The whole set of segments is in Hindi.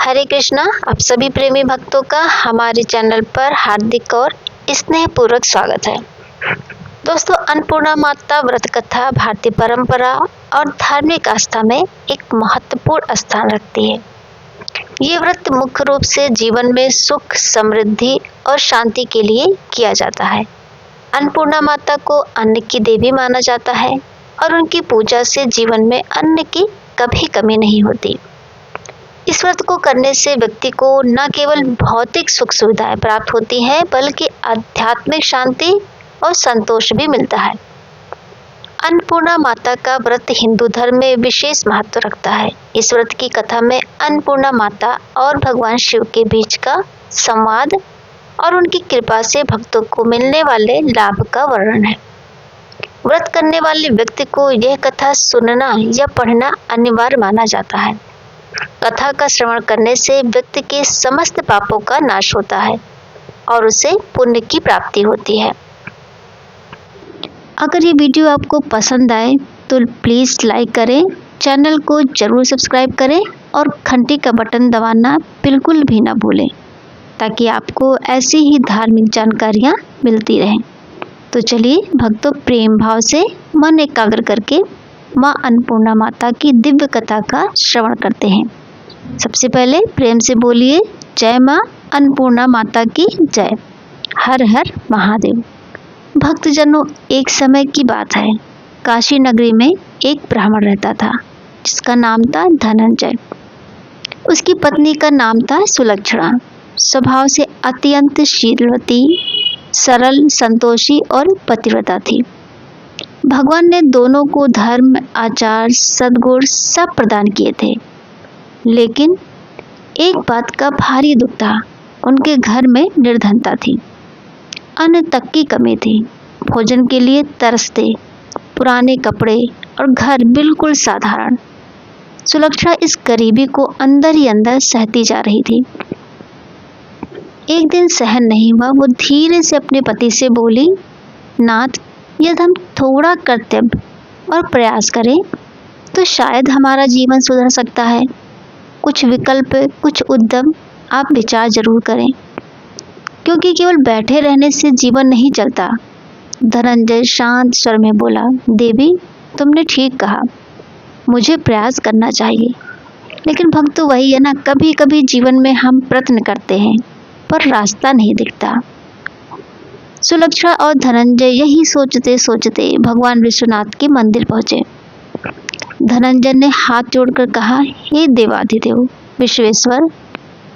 हरे कृष्णा। आप सभी प्रेमी भक्तों का हमारे चैनल पर हार्दिक और स्नेहपूर्वक स्वागत है। दोस्तों, अन्नपूर्णा माता व्रत कथा भारतीय परंपरा और धार्मिक आस्था में एक महत्वपूर्ण स्थान रखती है। ये व्रत मुख्य रूप से जीवन में सुख, समृद्धि और शांति के लिए किया जाता है। अन्नपूर्णा माता को अन्न की देवी माना जाता है और उनकी पूजा से जीवन में अन्न की कभी कमी नहीं होती। इस व्रत को करने से व्यक्ति को न केवल भौतिक सुख सुविधाएं प्राप्त होती हैं, बल्कि आध्यात्मिक शांति और संतोष भी मिलता है। अन्नपूर्णा माता का व्रत हिंदू धर्म में विशेष महत्व रखता है। इस व्रत की कथा में अन्नपूर्णा माता और भगवान शिव के बीच का संवाद और उनकी कृपा से भक्तों को मिलने वाले लाभ का वर्णन है। व्रत करने वाले व्यक्ति को यह कथा सुनना या पढ़ना अनिवार्य माना जाता है। कथा का श्रवण करने से व्यक्ति के समस्त पापों का नाश होता है और उसे पुण्य की प्राप्ति होती है। अगर ये वीडियो आपको पसंद आए तो प्लीज़ लाइक करें, चैनल को जरूर सब्सक्राइब करें और घंटी का बटन दबाना बिल्कुल भी ना भूलें, ताकि आपको ऐसी ही धार्मिक जानकारियाँ मिलती रहें। तो चलिए भक्तों, प्रेम भाव से मन एकाग्र करके माँ अन्नपूर्णा माता की दिव्य कथा का श्रवण करते हैं। सबसे पहले प्रेम से बोलिए, जय माँ अन्नपूर्णा माता की जय। हर हर महादेव। भक्तजनों, एक समय की बात है। काशी नगरी में एक ब्राह्मण रहता था जिसका नाम था धनंजय। उसकी पत्नी का नाम था सुलक्षणा। स्वभाव से अत्यंत शीलवती, सरल, संतोषी और पतिव्रता थी। भगवान ने दोनों को धर्म, आचार, सद्गुण सब प्रदान किए थे, लेकिन एक बात का भारी दुख था। उनके घर में निर्धनता थी, अन्न तक की कमी थी। भोजन के लिए तरसते, पुराने कपड़े और घर बिल्कुल साधारण। सुलक्षणा इस गरीबी को अंदर ही अंदर सहती जा रही थी। एक दिन सहन नहीं हुआ, वो धीरे से अपने पति से बोली, नाथ, यदि हम थोड़ा कर्तव्य और प्रयास करें तो शायद हमारा जीवन सुधर सकता है। कुछ विकल्प, कुछ उद्यम आप विचार जरूर करें, क्योंकि केवल बैठे रहने से जीवन नहीं चलता। धनंजय शांत स्वर में बोला, देवी, तुमने ठीक कहा, मुझे प्रयास करना चाहिए। लेकिन भक्त तो वही है ना, कभी कभी जीवन में हम प्रयत्न करते हैं पर रास्ता नहीं दिखता। सुलक्षणा और धनंजय यही सोचते सोचते भगवान विश्वनाथ के मंदिर पहुंचे। धनंजय ने हाथ जोड़कर कहा, हे देवाधिदेव विश्वेश्वर,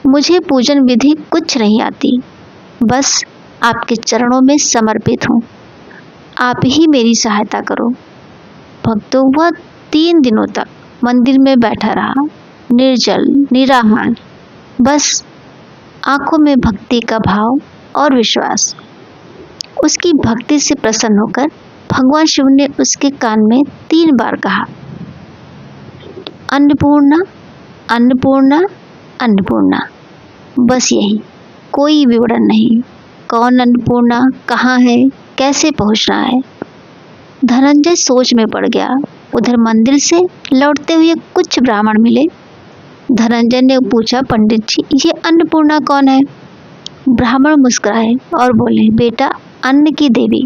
मुझे पूजन विधि कुछ नहीं आती, बस आपके चरणों में समर्पित हूँ। आप ही मेरी सहायता करो। भक्तों, वह 3 दिनों तक मंदिर में बैठा रहा, निर्जल, निराहार, बस आंखों में भक्ति का भाव और विश्वास। उसकी भक्ति से प्रसन्न होकर भगवान शिव ने उसके कान में 3 बार कहा, अन्नपूर्णा, अन्नपूर्णा, अन्नपूर्णा। बस यही, कोई विवरण नहीं। कौन अन्नपूर्णा, कहाँ है, कैसे पहुंचना है। धनंजय सोच में पड़ गया। उधर मंदिर से लौटते हुए कुछ ब्राह्मण मिले। धनंजय ने पूछा, पंडित जी, ये अन्नपूर्णा कौन है। ब्राह्मण मुस्कुराए और बोले, बेटा, अन्न की देवी,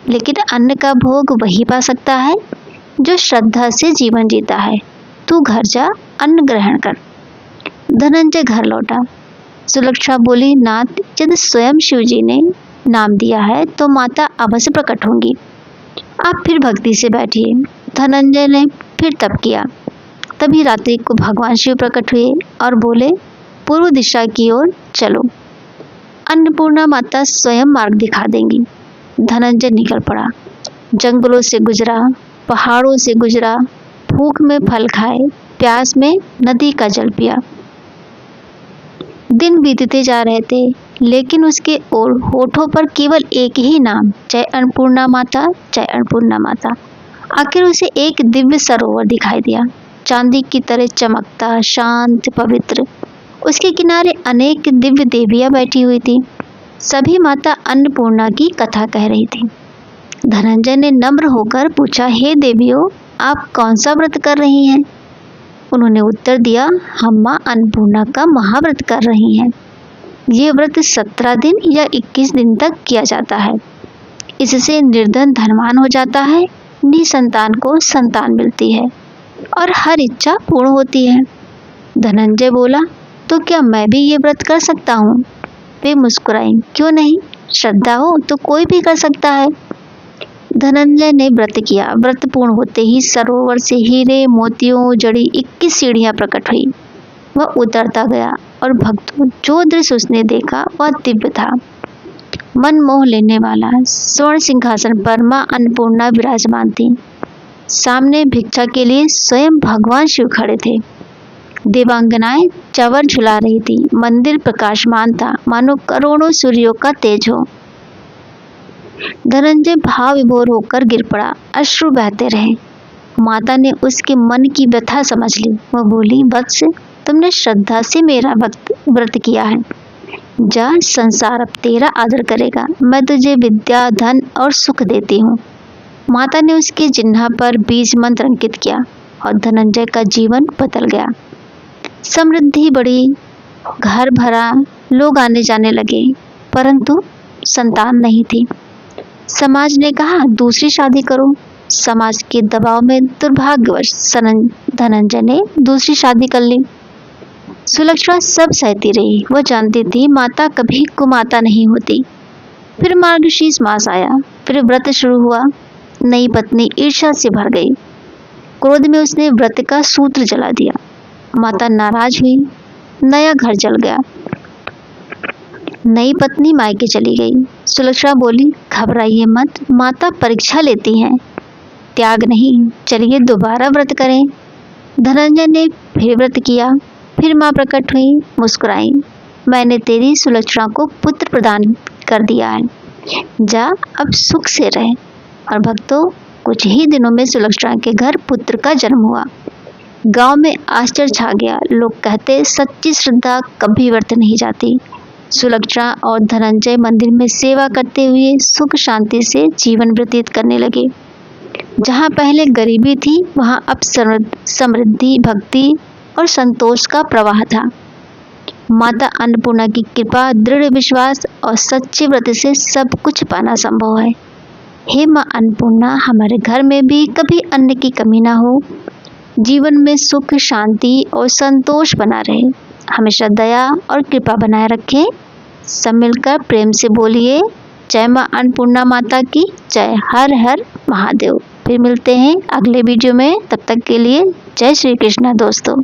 लेकिन अन्न का भोग वही पा सकता है जो श्रद्धा से जीवन जीता है। तू घर जा, अन्न ग्रहण कर। धनंजय घर लौटा। सुलक्षणा बोली, नाथ, यदि स्वयं शिव जी ने नाम दिया है तो माता अवश्य प्रकट होंगी। आप फिर भक्ति से बैठिए। धनंजय ने फिर तप किया। तभी रात्रि को भगवान शिव प्रकट हुए और बोले, पूर्व दिशा की ओर चलो, अन्नपूर्णा माता स्वयं मार्ग दिखा देंगी। धनंजय निकल पड़ा। जंगलों से गुजरा, पहाड़ों से गुजरा, भूख में फल खाए, प्यास में नदी का जल पिया। दिन बीतते जा रहे थे, लेकिन उसके और होठों पर केवल एक ही नाम, जय अन्नपूर्णा माता, जय अन्नपूर्णा माता। आखिर उसे एक दिव्य सरोवर दिखाई दिया, चांदी की तरह चमकता, शांत, पवित्र। उसके किनारे अनेक दिव्य देवियां बैठी हुई थी। सभी माता अन्नपूर्णा की कथा कह रही थी। धनंजय ने नम्र होकर पूछा, हे देवियों, आप कौन सा व्रत कर रही हैं। उन्होंने उत्तर दिया, हम माँ अन्नपूर्णा का महाव्रत कर रही हैं। ये व्रत 17 दिन या 21 दिन तक किया जाता है। इससे निर्धन धनवान हो जाता है, निसंतान को संतान मिलती है और हर इच्छा पूर्ण होती है। धनंजय बोला, तो क्या मैं भी ये व्रत कर सकता हूँ? वे मुस्कुराई, क्यों नहीं, श्रद्धा हो तो कोई भी कर सकता है। धनंजय ने व्रत किया। व्रत पूर्ण होते ही सरोवर से हीरे मोतियों जड़ी 21 सीढ़ियां प्रकट हुई। वह उतरता गया और भक्तों, जो दृश्य उसने देखा वह दिव्य था। मन मोह लेने वाला। स्वर्ण सिंहासन पर मां अन्नपूर्णा विराजमान थी। सामने भिक्षा के लिए स्वयं भगवान शिव खड़े थे। देवांगनाएं चवर झुला रही थी। मंदिर प्रकाशमान था, मानो करोड़ों सूर्यों का तेज हो। धनंजय भाव विभोर होकर गिर पड़ा। अश्रु बहते रहे। माता ने उसके मन की व्यथा समझ ली। वह बोली, वत्स, तुमने श्रद्धा से मेरा व्रत किया है। जा, संसार अब तेरा आदर करेगा। मैं तुझे विद्या, धन और सुख देती हूँ। माता ने उसके जिह्वा पर बीज मंत्र अंकित किया और धनंजय का जीवन बदल गया। समृद्धि बढ़ी, घर भरा, लोग आने जाने लगे, परंतु संतान नहीं थी। समाज ने कहा, दूसरी शादी करो। समाज के दबाव में दुर्भाग्यवश धनंजय ने दूसरी शादी कर ली। सुलक्षणा सब सहती रही। वह जानती थी माता कभी कुमाता नहीं होती। फिर मार्गशीर्ष मास आया। फिर व्रत शुरू हुआ। नई पत्नी ईर्ष्या से भर गई। क्रोध में उसने व्रत का सूत्र जला दिया। माता नाराज हुई। नया घर जल गया। नई पत्नी मायके चली गई। सुलक्षणा बोली, घबराइए मत, माता परीक्षा लेती हैं, त्याग नहीं, चलिए दोबारा व्रत करें। धनंजय ने फिर व्रत किया। फिर माँ प्रकट हुई, मुस्कुराई, मैंने तेरी सुलक्षणा को पुत्र प्रदान कर दिया है, जा अब सुख से रहे। और भक्तों, कुछ ही दिनों में सुलक्षणा के घर पुत्र का जन्म हुआ। गांव में आश्चर्य छा गया। लोग कहते, सच्ची श्रद्धा कभी व्यर्थ नहीं जाती। सुलक्षणा और धनंजय मंदिर में सेवा करते हुए सुख शांति से जीवन व्यतीत करने लगे। जहाँ पहले गरीबी थी, वहाँ अब समृद्धि, भक्ति और संतोष का प्रवाह था। माता अन्नपूर्णा की कृपा, दृढ़ विश्वास और सच्चे व्रत से सब कुछ पाना संभव है। हे माँ अन्नपूर्णा, हमारे घर में भी कभी अन्न की कमी ना हो, जीवन में सुख, शांति और संतोष बना रहे, हमेशा दया और कृपा बनाए रखें। सब मिलकर प्रेम से बोलिए, जय माँ अन्नपूर्णा माता की जय। हर हर महादेव। फिर मिलते हैं अगले वीडियो में। तब तक के लिए जय श्री कृष्णा दोस्तों।